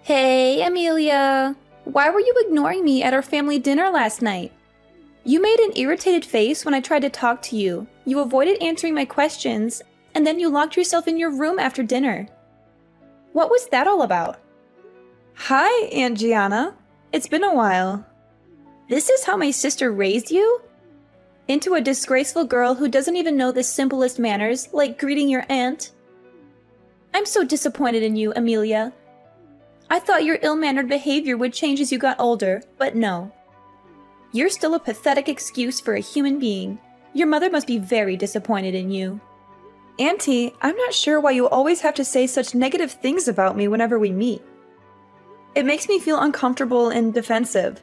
Hey, Amelia. Why were you ignoring me at our family dinner last night? You made an irritated face when I tried to talk to you. You avoided answering my questions, and then you locked yourself in your room after dinner. What was that all about? Hi, Aunt Gianna. It's been a while. This is how my sister raised you? Into a disgraceful girl who doesn't even know the simplest manners, like greeting your aunt? I'm so disappointed in you, Amelia. I thought your ill-mannered behavior would change as you got older, but no. You're still a pathetic excuse for a human being. Your mother must be very disappointed in you. Auntie, I'm not sure why you always have to say such negative things about me whenever we meet. It makes me feel uncomfortable and defensive.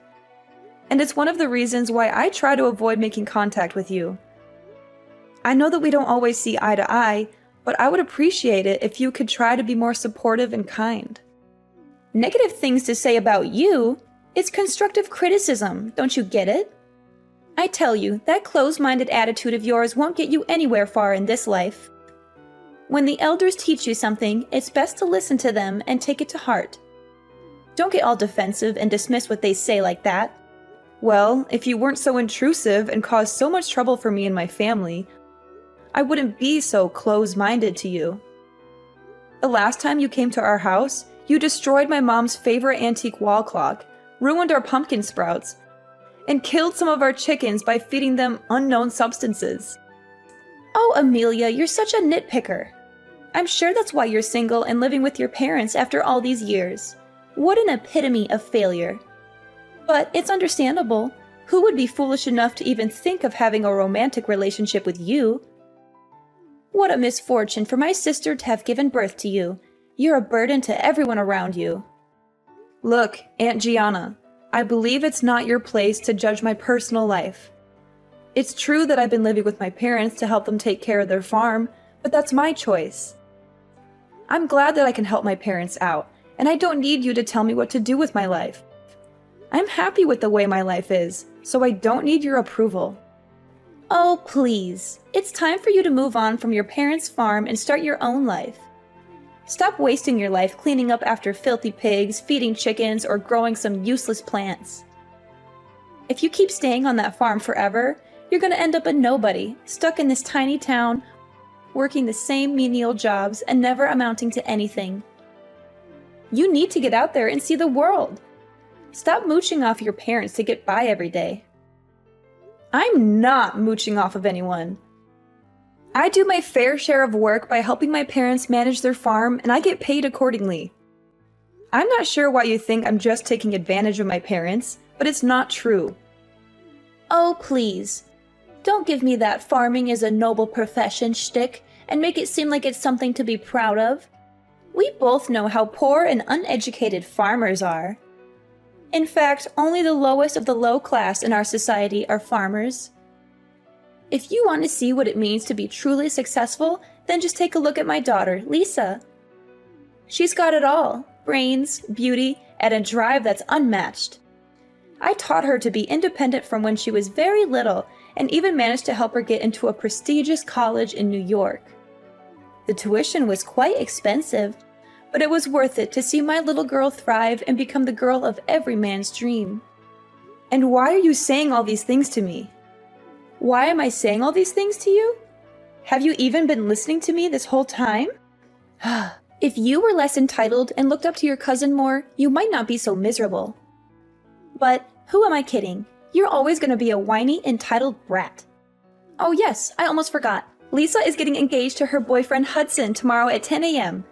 And it's one of the reasons why I try to avoid making contact with you. I know that we don't always see eye to eye, but I would appreciate it if you could try to be more supportive and kind. Negative things to say about you? It's constructive criticism, don't you get it? I tell you, that closed-minded attitude of yours won't get you anywhere far in this life. When the elders teach you something, it's best to listen to them and take it to heart. Don't get all defensive and dismiss what they say like that. Well, if you weren't so intrusive and caused so much trouble for me and my family, I wouldn't be so close-minded to you. The last time you came to our house, you destroyed my mom's favorite antique wall clock, ruined our pumpkin sprouts, and killed some of our chickens by feeding them unknown substances. Oh, Amelia, you're such a nitpicker. I'm sure that's why you're single and living with your parents after all these years. What an epitome of failure. But it's understandable. Who would be foolish enough to even think of having a romantic relationship with you? What a misfortune for my sister to have given birth to you. You're a burden to everyone around you. Look, Aunt Gianna, I believe it's not your place to judge my personal life. It's true that I've been living with my parents to help them take care of their farm, but that's my choice. I'm glad that I can help my parents out, and I don't need you to tell me what to do with my life. I'm happy with the way my life is, so I don't need your approval. Oh, please. It's time for you to move on from your parents' farm and start your own life. Stop wasting your life cleaning up after filthy pigs, feeding chickens, or growing some useless plants. If you keep staying on that farm forever, you're going to end up a nobody, stuck in this tiny town, working the same menial jobs and never amounting to anything. You need to get out there and see the world. Stop mooching off your parents to get by every day. I'm not mooching off of anyone. I do my fair share of work by helping my parents manage their farm, and I get paid accordingly. I'm not sure why you think I'm just taking advantage of my parents, but it's not true. Oh, please. Don't give me that farming is a noble profession shtick and make it seem like it's something to be proud of. We both know how poor and uneducated farmers are. In fact, only the lowest of the low class in our society are farmers. If you want to see what it means to be truly successful, then just take a look at my daughter, Lisa. She's got it all: brains, beauty, and a drive that's unmatched. I taught her to be independent from when she was very little and even managed to help her get into a prestigious college in New York. The tuition was quite expensive, but it was worth it to see my little girl thrive and become the girl of every man's dream. And why are you saying all these things to me? Why am I saying all these things to you? Have you even been listening to me this whole time? If you were less entitled and looked up to your cousin more, you might not be so miserable. But who am I kidding? You're always going to be a whiny, entitled brat. Oh yes, I almost forgot. Lisa is getting engaged to her boyfriend Hudson tomorrow at 10 a.m.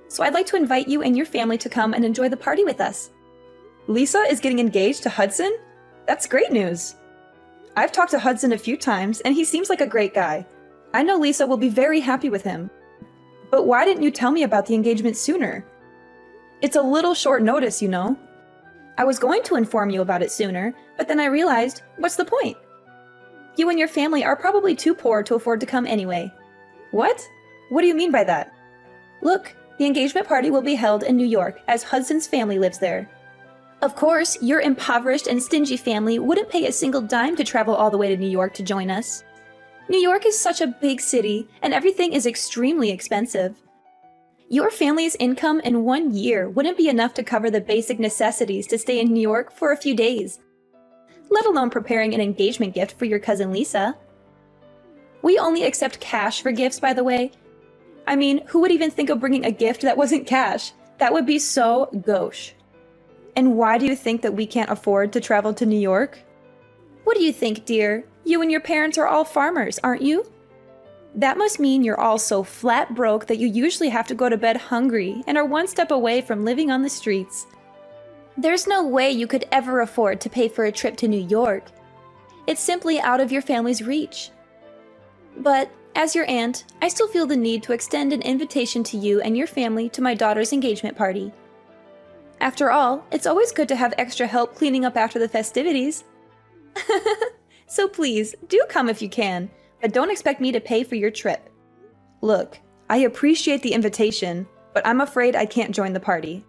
So I'd like to invite you and your family to come and enjoy the party with us. Lisa is getting engaged to Hudson? That's great news. I've talked to Hudson a few times, and he seems like a great guy. I know Lisa will be very happy with him. But why didn't you tell me about the engagement sooner? It's a little short notice, you know. I was going to inform you about it sooner, but then I realized, what's the point? You and your family are probably too poor to afford to come anyway. What? What do you mean by that? Look, the engagement party will be held in New York, as Hudson's family lives there. Of course, your impoverished and stingy family wouldn't pay a single dime to travel all the way to New York to join us. New York is such a big city, and everything is extremely expensive. Your family's income in 1 year wouldn't be enough to cover the basic necessities to stay in New York for a few days, let alone preparing an engagement gift for your cousin Lisa. We only accept cash for gifts, by the way. I mean, who would even think of bringing a gift that wasn't cash? That would be so gauche. And why do you think that we can't afford to travel to New York? What do you think, dear? You and your parents are all farmers, aren't you? That must mean you're all so flat broke that you usually have to go to bed hungry and are one step away from living on the streets. There's no way you could ever afford to pay for a trip to New York. It's simply out of your family's reach. But, as your aunt, I still feel the need to extend an invitation to you and your family to my daughter's engagement party. After all, it's always good to have extra help cleaning up after the festivities. So please, do come if you can, but don't expect me to pay for your trip. Look, I appreciate the invitation, but I'm afraid I can't join the party.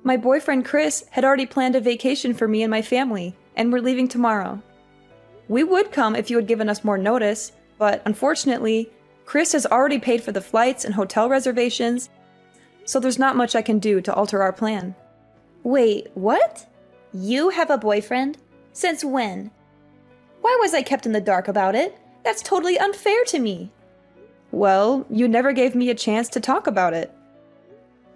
My boyfriend Chris had already planned a vacation for me and my family, and we're leaving tomorrow. We would come if you had given us more notice, but unfortunately, Chris has already paid for the flights and hotel reservations, so there's not much I can do to alter our plan. Wait, what? You have a boyfriend? Since when? Why was I kept in the dark about it? That's totally unfair to me. Well, you never gave me a chance to talk about it.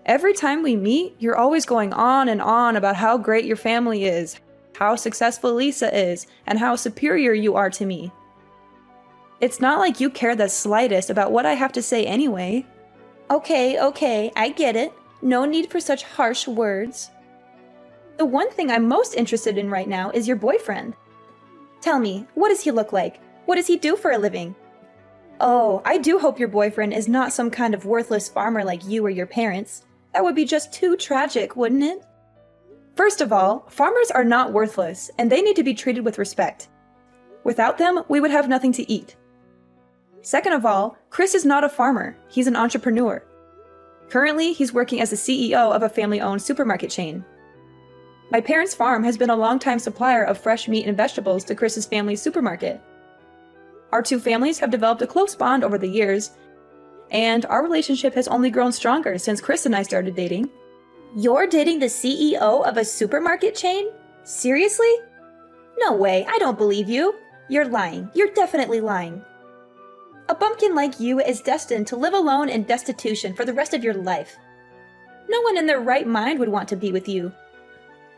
Every time we meet, you're always going on and on about how great your family is, how successful Lisa is, and how superior you are to me. It's not like you care the slightest about what I have to say anyway. Okay, I get it. No need for such harsh words. The one thing I'm most interested in right now is your boyfriend. Tell me, what does he look like? What does he do for a living? Oh, I do hope your boyfriend is not some kind of worthless farmer like you or your parents. That would be just too tragic, wouldn't it? First of all, farmers are not worthless, and they need to be treated with respect. Without them, we would have nothing to eat. Second of all, Chris is not a farmer, he's an entrepreneur. Currently, he's working as the CEO of a family-owned supermarket chain. My parents' farm has been a long-time supplier of fresh meat and vegetables to Chris's family's supermarket. Our two families have developed a close bond over the years, and our relationship has only grown stronger since Chris and I started dating. You're dating the CEO of a supermarket chain? Seriously? No way, I don't believe you. You're lying. You're definitely lying. A bumpkin like you is destined to live alone in destitution for the rest of your life. No one in their right mind would want to be with you.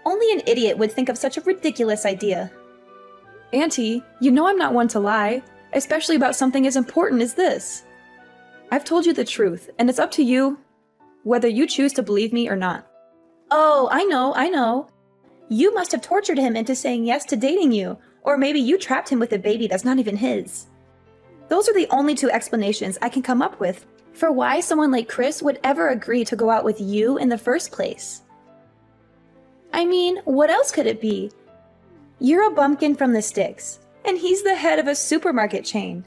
Only an idiot would think of such a ridiculous idea. Auntie, you know I'm not one to lie, especially about something as important as this. I've told you the truth, and it's up to you whether you choose to believe me or not. Oh, I know. You must have tortured him into saying yes to dating you, or maybe you trapped him with a baby that's not even his. Those are the only two explanations I can come up with for why someone like Chris would ever agree to go out with you in the first place. I mean, what else could it be? You're a bumpkin from the sticks, and he's the head of a supermarket chain.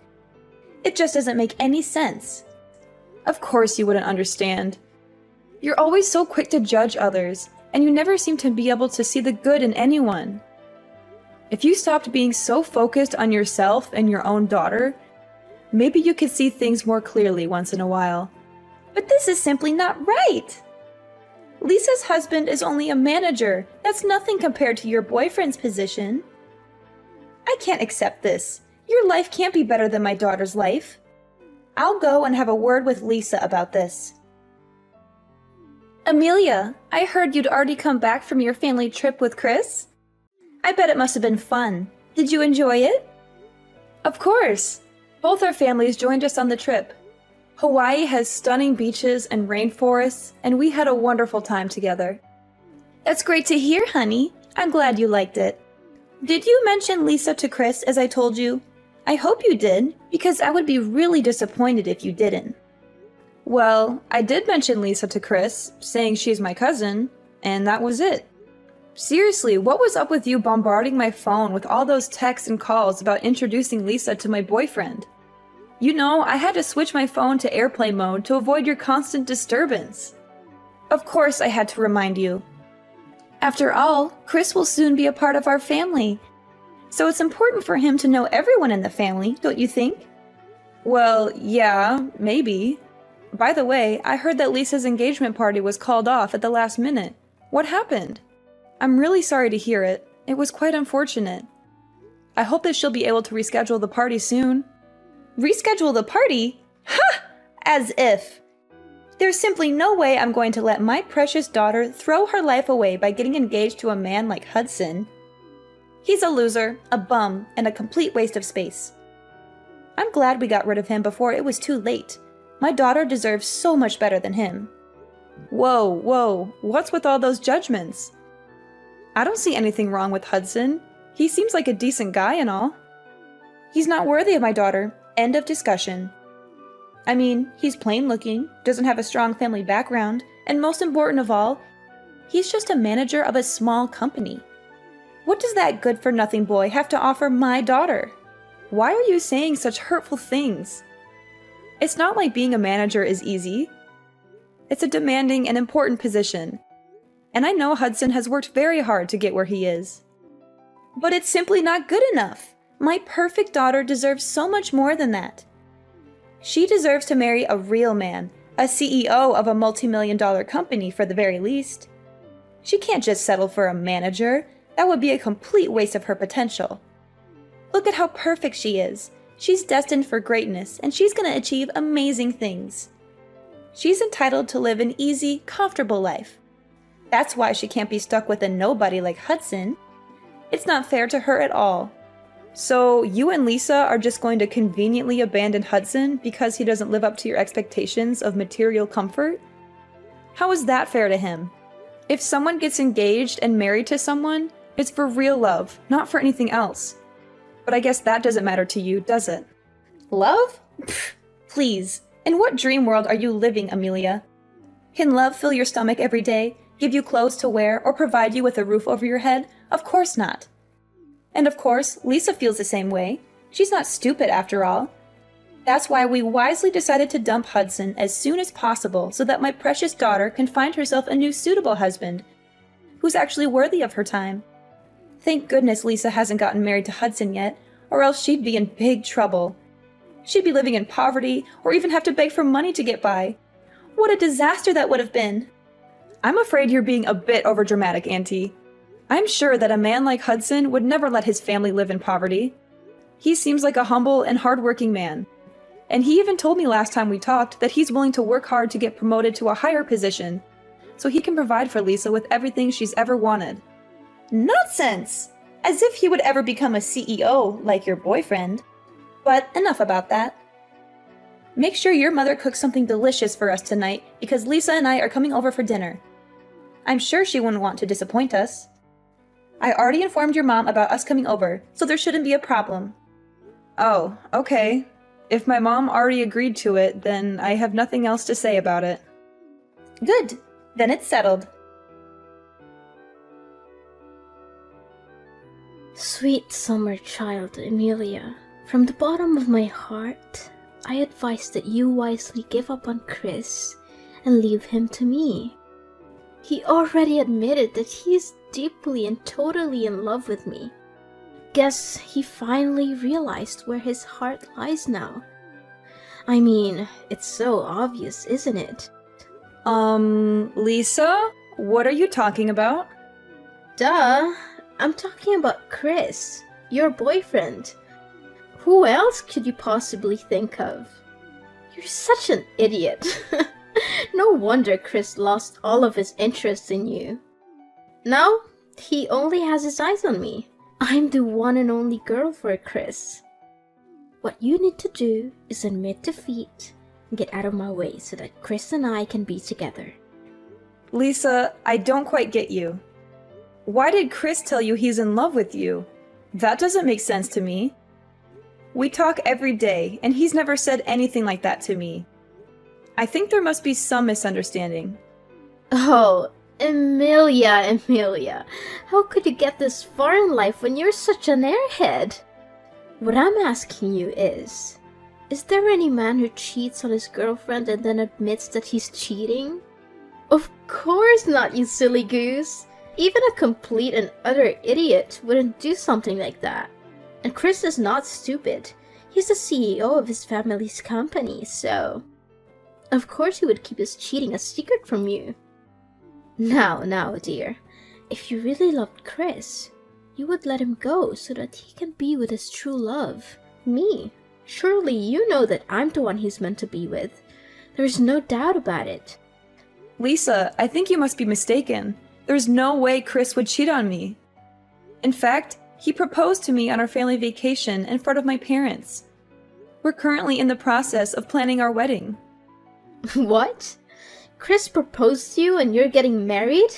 It just doesn't make any sense. Of course you wouldn't understand. You're always so quick to judge others, and you never seem to be able to see the good in anyone. If you stopped being so focused on yourself and your own daughter, maybe you could see things more clearly once in a while. But this is simply not right! Lisa's husband is only a manager. That's nothing compared to your boyfriend's position. I can't accept this. Your life can't be better than my daughter's life. I'll go and have a word with Lisa about this. Amelia, I heard you'd already come back from your family trip with Chris? I bet it must have been fun. Did you enjoy it? Of course! Both our families joined us on the trip. Hawaii has stunning beaches and rainforests, and we had a wonderful time together. That's great to hear, honey. I'm glad you liked it. Did you mention Lisa to Chris as I told you? I hope you did, because I would be really disappointed if you didn't. Well, I did mention Lisa to Chris, saying she's my cousin, and that was it. Seriously, what was up with you bombarding my phone with all those texts and calls about introducing Lisa to my boyfriend? You know, I had to switch my phone to airplane mode to avoid your constant disturbance. Of course I had to remind you. After all, Chris will soon be a part of our family. So it's important for him to know everyone in the family, don't you think? Well, yeah, maybe. By the way, I heard that Lisa's engagement party was called off at the last minute. What happened? I'm really sorry to hear it. It was quite unfortunate. I hope that she'll be able to reschedule the party soon. Reschedule the party? Ha! As if. There's simply no way I'm going to let my precious daughter throw her life away by getting engaged to a man like Hudson. He's a loser, a bum, and a complete waste of space. I'm glad we got rid of him before it was too late. My daughter deserves so much better than him. Whoa, what's with all those judgments? I don't see anything wrong with Hudson. He seems like a decent guy and all. He's not worthy of my daughter. End of discussion. I mean, he's plain looking, doesn't have a strong family background, and most important of all, he's just a manager of a small company. What does that good-for-nothing boy have to offer my daughter? Why are you saying such hurtful things? It's not like being a manager is easy. It's a demanding and important position. And I know Hudson has worked very hard to get where he is. But it's simply not good enough. My perfect daughter deserves so much more than that. She deserves to marry a real man, a CEO of a multi-million-dollar company for the very least. She can't just settle for a manager. That would be a complete waste of her potential. Look at how perfect she is. She's destined for greatness, and she's going to achieve amazing things. She's entitled to live an easy, comfortable life. That's why she can't be stuck with a nobody like Hudson. It's not fair to her at all. So you and Lisa are just going to conveniently abandon Hudson because he doesn't live up to your expectations of material comfort? How is that fair to him? If someone gets engaged and married to someone, it's for real love, not for anything else. But I guess that doesn't matter to you, does it? Love? Pfft, please. In what dream world are you living, Amelia? Can love fill your stomach every day, give you clothes to wear, or provide you with a roof over your head? Of course not. And of course, Lisa feels the same way. She's not stupid after all. That's why we wisely decided to dump Hudson as soon as possible so that my precious daughter can find herself a new suitable husband who's actually worthy of her time. Thank goodness Lisa hasn't gotten married to Hudson yet, or else she'd be in big trouble. She'd be living in poverty or even have to beg for money to get by. What a disaster that would have been. I'm afraid you're being a bit overdramatic, Auntie. I'm sure that a man like Hudson would never let his family live in poverty. He seems like a humble and hardworking man. And he even told me last time we talked that he's willing to work hard to get promoted to a higher position, so he can provide for Lisa with everything she's ever wanted. Nonsense! As if he would ever become a CEO like your boyfriend. But enough about that. Make sure your mother cooks something delicious for us tonight, because Lisa and I are coming over for dinner. I'm sure she wouldn't want to disappoint us. I already informed your mom about us coming over, so there shouldn't be a problem. Oh, okay. If my mom already agreed to it, then I have nothing else to say about it. Good. Then it's settled. Sweet summer child, Amelia, from the bottom of my heart, I advise that you wisely give up on Chris and leave him to me. He already admitted that he is deeply and totally in love with me. Guess he finally realized where his heart lies now. I mean, it's so obvious, isn't it? Lisa? What are you talking about? Duh! I'm talking about Chris, your boyfriend. Who else could you possibly think of? You're such an idiot. No wonder Chris lost all of his interest in you. Now, he only has his eyes on me. I'm the one and only girl for Chris. What you need to do is admit defeat and get out of my way so that Chris and I can be together. Lisa, I don't quite get you. Why did Chris tell you he's in love with you? That doesn't make sense to me. We talk every day, and he's never said anything like that to me. I think there must be some misunderstanding. Oh, Amelia, how could you get this far in life when you're such an airhead? What I'm asking you is there any man who cheats on his girlfriend and then admits that he's cheating? Of course not, you silly goose. Even a complete and utter idiot wouldn't do something like that. And Chris is not stupid. He's the CEO of his family's company, so... Of course he would keep his cheating a secret from you. Now, dear. If you really loved Chris, you would let him go so that he can be with his true love, me. Surely you know that I'm the one he's meant to be with. There's no doubt about it. Lisa, I think you must be mistaken. There's no way Chris would cheat on me. In fact, he proposed to me on our family vacation in front of my parents. We're currently in the process of planning our wedding. What? Chris proposed to you and you're getting married?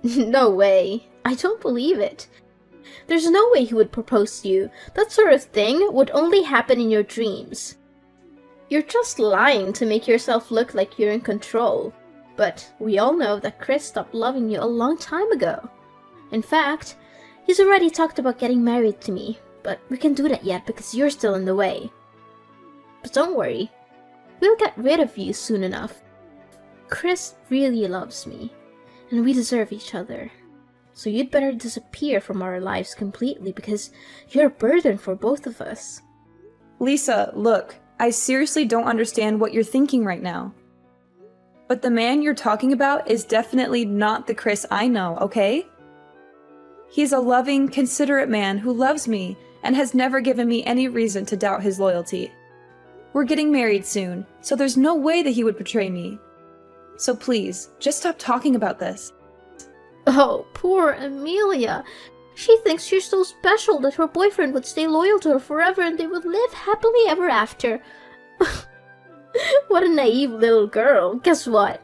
No way. I don't believe it. There's no way he would propose to you. That sort of thing would only happen in your dreams. You're just lying to make yourself look like you're in control. But we all know that Chris stopped loving you a long time ago. In fact, he's already talked about getting married to me, but we can't do that yet because you're still in the way. But don't worry, we'll get rid of you soon enough. Chris really loves me, and we deserve each other. So you'd better disappear from our lives completely because you're a burden for both of us. Lisa, look, I seriously don't understand what you're thinking right now. But the man you're talking about is definitely not the Chris I know, okay? He's a loving, considerate man who loves me and has never given me any reason to doubt his loyalty. We're getting married soon, so there's no way that he would betray me. So please, just stop talking about this. Oh, poor Amelia. She thinks you're so special that her boyfriend would stay loyal to her forever and they would live happily ever after. What a naive little girl. Guess what?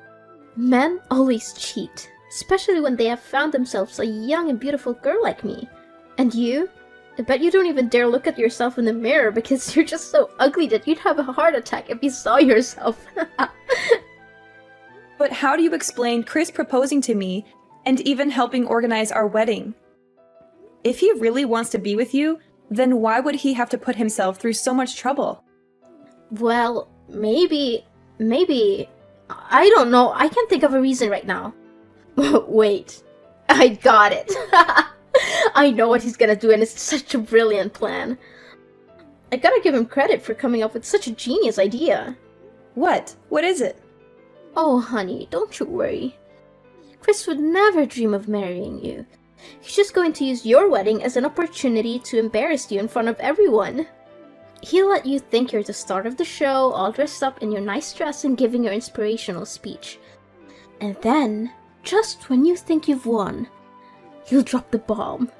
Men always cheat, especially when they have found themselves a young and beautiful girl like me. And you? I bet you don't even dare look at yourself in the mirror because you're just so ugly that you'd have a heart attack if you saw yourself. But how do you explain Chris proposing to me and even helping organize our wedding? If he really wants to be with you, then why would he have to put himself through so much trouble? Well, maybe, I don't know, I can't think of a reason right now. Wait, I got it. I know what he's gonna do and it's such a brilliant plan. I gotta give him credit for coming up with such a genius idea. What? What is it? Oh, honey, don't you worry. Chris would never dream of marrying you. He's just going to use your wedding as an opportunity to embarrass you in front of everyone. He'll let you think you're the star of the show, all dressed up in your nice dress and giving your inspirational speech. And then, just when you think you've won, he'll drop the bomb.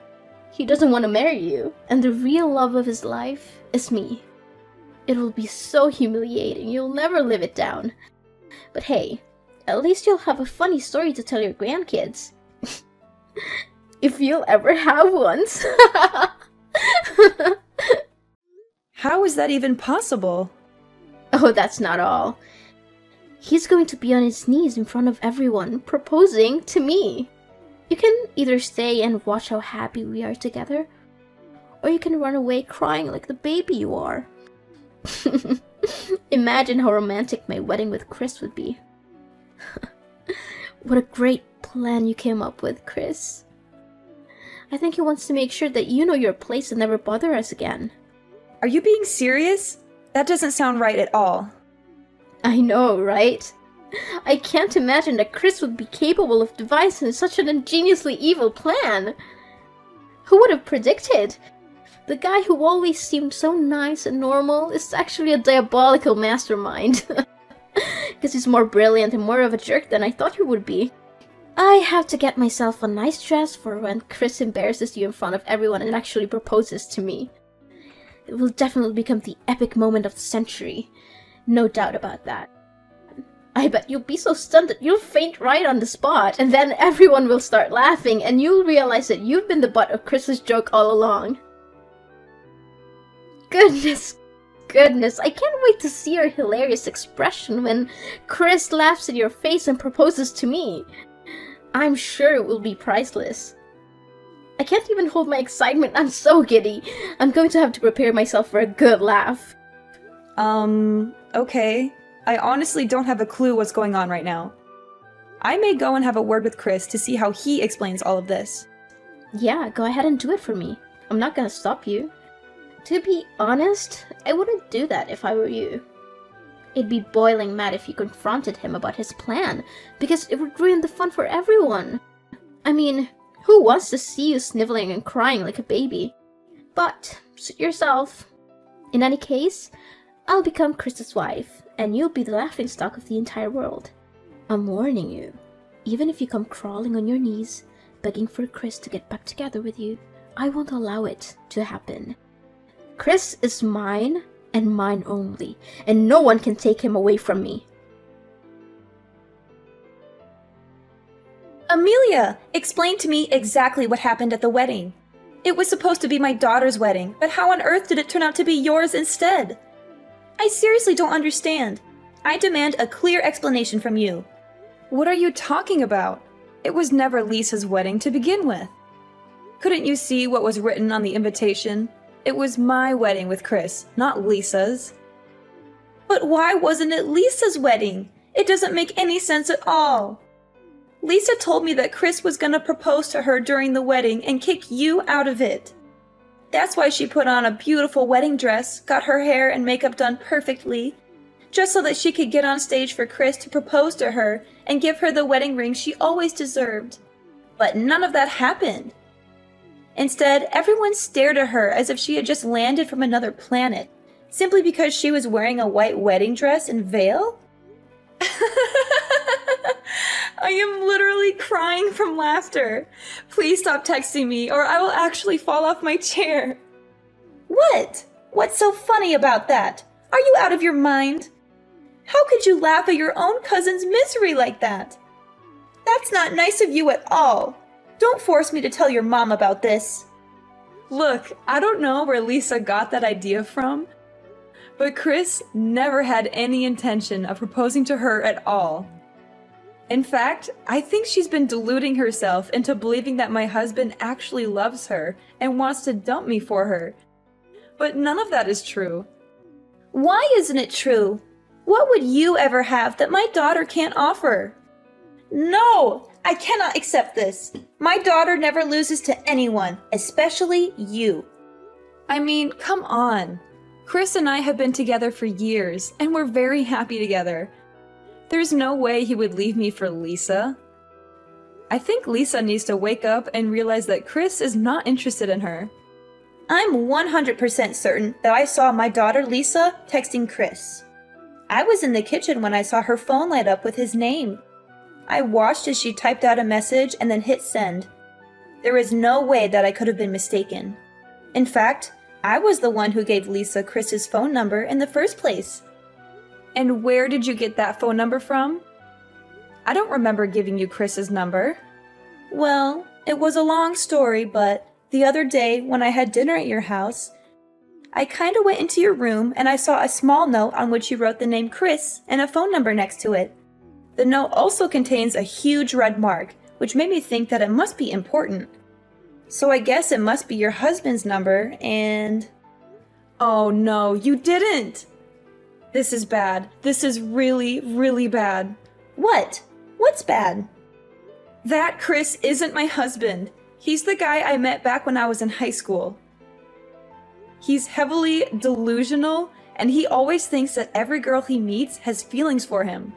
He doesn't want to marry you, and the real love of his life is me. It will be so humiliating, you'll never live it down. But hey, at least you'll have a funny story to tell your grandkids. If you'll ever have ones. How is that even possible? Oh, that's not all. He's going to be on his knees in front of everyone, proposing to me. You can either stay and watch how happy we are together, or you can run away crying like the baby you are. Imagine how romantic my wedding with Chris would be. What a great plan you came up with, Chris. I think he wants to make sure that you know your place and never bother us again. Are you being serious? That doesn't sound right at all. I know, right? I can't imagine that Chris would be capable of devising such an ingeniously evil plan. Who would have predicted? The guy who always seemed so nice and normal is actually a diabolical mastermind. Because he's more brilliant and more of a jerk than I thought he would be. I have to get myself a nice dress for when Chris embarrasses you in front of everyone and actually proposes to me. It will definitely become the epic moment of the century. No doubt about that. I bet you'll be so stunned that you'll faint right on the spot, and then everyone will start laughing and you'll realize that you've been the butt of Chris's joke all along. Goodness, I can't wait to see your hilarious expression when Chris laughs in your face and proposes to me. I'm sure it will be priceless. I can't even hold my excitement, I'm so giddy. I'm going to have to prepare myself for a good laugh. Okay. I honestly don't have a clue what's going on right now. I may go and have a word with Chris to see how he explains all of this. Yeah, go ahead and do it for me. I'm not gonna stop you. To be honest, I wouldn't do that if I were you. He'd be boiling mad if you confronted him about his plan, because it would ruin the fun for everyone. I mean, who wants to see you sniveling and crying like a baby? But suit yourself. In any case, I'll become Chris's wife, and you'll be the laughingstock of the entire world. I'm warning you. Even if you come crawling on your knees, begging for Chris to get back together with you, I won't allow it to happen. Chris is mine, and mine only, and no one can take him away from me. Amelia, explain to me exactly what happened at the wedding. It was supposed to be my daughter's wedding, but how on earth did it turn out to be yours instead? I seriously don't understand. I demand a clear explanation from you. What are you talking about? It was never Lisa's wedding to begin with. Couldn't you see what was written on the invitation? It was my wedding with Chris, not Lisa's. But why wasn't it Lisa's wedding? It doesn't make any sense at all. Lisa told me that Chris was gonna propose to her during the wedding and kick you out of it. That's why she put on a beautiful wedding dress, got her hair and makeup done perfectly, just so that she could get on stage for Chris to propose to her and give her the wedding ring she always deserved. But none of that happened. Instead, everyone stared at her as if she had just landed from another planet, simply because she was wearing a white wedding dress and veil? I am literally crying from laughter. Please stop texting me or I will actually fall off my chair. What? What's so funny about that? Are you out of your mind? How could you laugh at your own cousin's misery like that? That's not nice of you at all. Don't force me to tell your mom about this. Look, I don't know where Lisa got that idea from, but Chris never had any intention of proposing to her at all. In fact, I think she's been deluding herself into believing that my husband actually loves her and wants to dump me for her. But none of that is true. Why isn't it true? What would you ever have that my daughter can't offer? No! I cannot accept this. My daughter never loses to anyone, especially you. I mean, come on. Chris and I have been together for years, and we're very happy together. There's no way he would leave me for Lisa. I think Lisa needs to wake up and realize that Chris is not interested in her. I'm 100% certain that I saw my daughter Lisa texting Chris. I was in the kitchen when I saw her phone light up with his name. I watched as she typed out a message and then hit send. There is no way that I could have been mistaken. In fact, I was the one who gave Lisa Chris's phone number in the first place. And where did you get that phone number from? I don't remember giving you Chris's number. Well, it was a long story, but the other day when I had dinner at your house, I kinda went into your room and I saw a small note on which you wrote the name Chris and a phone number next to it. The note also contains a huge red mark, which made me think that it must be important. So I guess it must be your husband's number and... Oh no, you didn't! This is bad. This is really, really bad. What? What's bad? That Chris isn't my husband. He's the guy I met back when I was in high school. He's heavily delusional, and he always thinks that every girl he meets has feelings for him.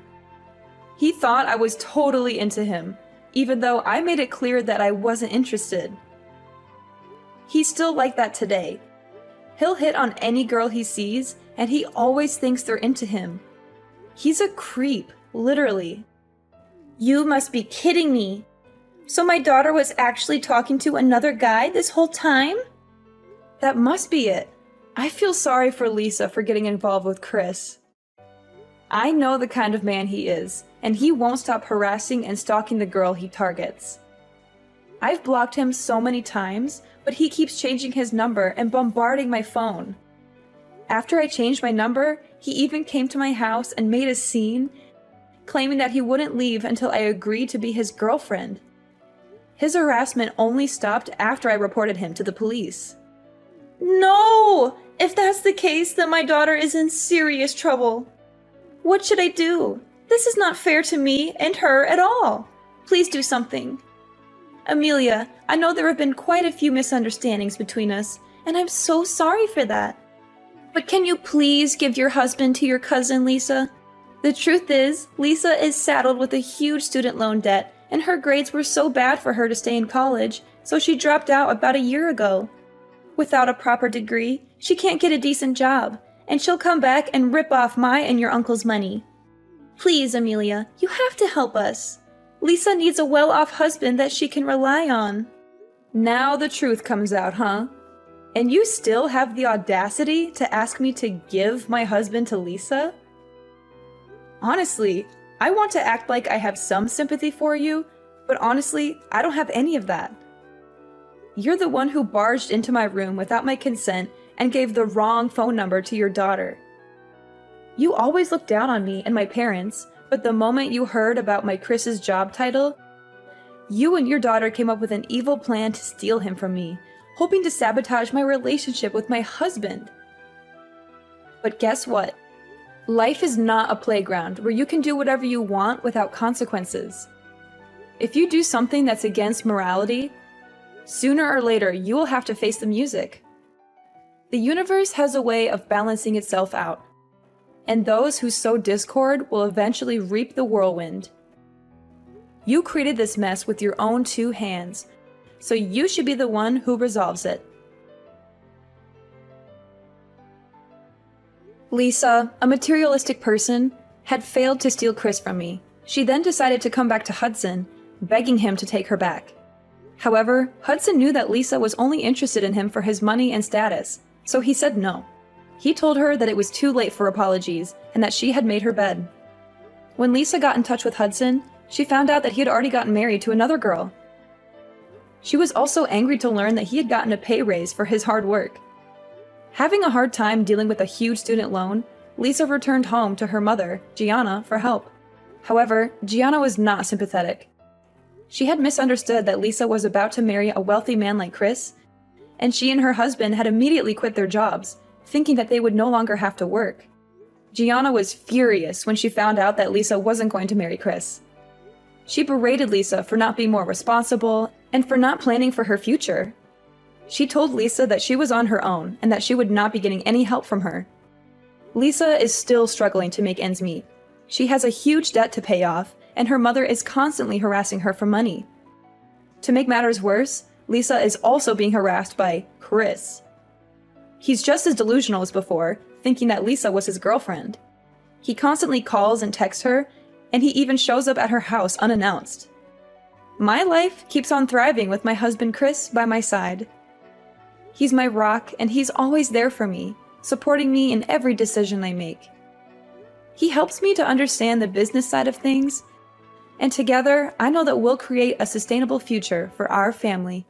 He thought I was totally into him, even though I made it clear that I wasn't interested. He's still like that today. He'll hit on any girl he sees, and he always thinks they're into him. He's a creep, literally. You must be kidding me. So my daughter was actually talking to another guy this whole time? That must be it. I feel sorry for Lisa for getting involved with Chris. I know the kind of man he is, and he won't stop harassing and stalking the girl he targets. I've blocked him so many times, but he keeps changing his number and bombarding my phone. After I changed my number, he even came to my house and made a scene, claiming that he wouldn't leave until I agreed to be his girlfriend. His harassment only stopped after I reported him to the police. No! If that's the case, then my daughter is in serious trouble. What should I do? This is not fair to me and her at all. Please do something. Amelia, I know there have been quite a few misunderstandings between us, and I'm so sorry for that. But can you please give your husband to your cousin, Lisa? The truth is, Lisa is saddled with a huge student loan debt, and her grades were so bad for her to stay in college, so she dropped out about a year ago. Without a proper degree, she can't get a decent job, and she'll come back and rip off my and your uncle's money. Please, Amelia, you have to help us. Lisa needs a well-off husband that she can rely on. Now the truth comes out, huh? And you still have the audacity to ask me to give my husband to Lisa? Honestly, I want to act like I have some sympathy for you, but honestly, I don't have any of that. You're the one who barged into my room without my consent and gave the wrong phone number to your daughter. You always looked down on me and my parents, but the moment you heard about my Chris's job title, you and your daughter came up with an evil plan to steal him from me, hoping to sabotage my relationship with my husband. But guess what? Life is not a playground where you can do whatever you want without consequences. If you do something that's against morality, sooner or later you will have to face the music. The universe has a way of balancing itself out, and those who sow discord will eventually reap the whirlwind. You created this mess with your own two hands, so you should be the one who resolves it. Lisa, a materialistic person, had failed to steal Chris from me. She then decided to come back to Hudson, begging him to take her back. However, Hudson knew that Lisa was only interested in him for his money and status, so he said no. He told her that it was too late for apologies and that she had made her bed. When Lisa got in touch with Hudson, she found out that he had already gotten married to another girl. She was also angry to learn that he had gotten a pay raise for his hard work. Having a hard time dealing with a huge student loan, Lisa returned home to her mother, Gianna, for help. However, Gianna was not sympathetic. She had misunderstood that Lisa was about to marry a wealthy man like Chris, and she and her husband had immediately quit their jobs, thinking that they would no longer have to work. Gianna was furious when she found out that Lisa wasn't going to marry Chris. She berated Lisa for not being more responsible and for not planning for her future. She told Lisa that she was on her own and that she would not be getting any help from her. Lisa is still struggling to make ends meet. She has a huge debt to pay off, and her mother is constantly harassing her for money. To make matters worse, Lisa is also being harassed by Chris. He's just as delusional as before, thinking that Lisa was his girlfriend. He constantly calls and texts her, and he even shows up at her house unannounced. My life keeps on thriving with my husband Chris by my side. He's my rock, and he's always there for me, supporting me in every decision I make. He helps me to understand the business side of things, and together I know that we'll create a sustainable future for our family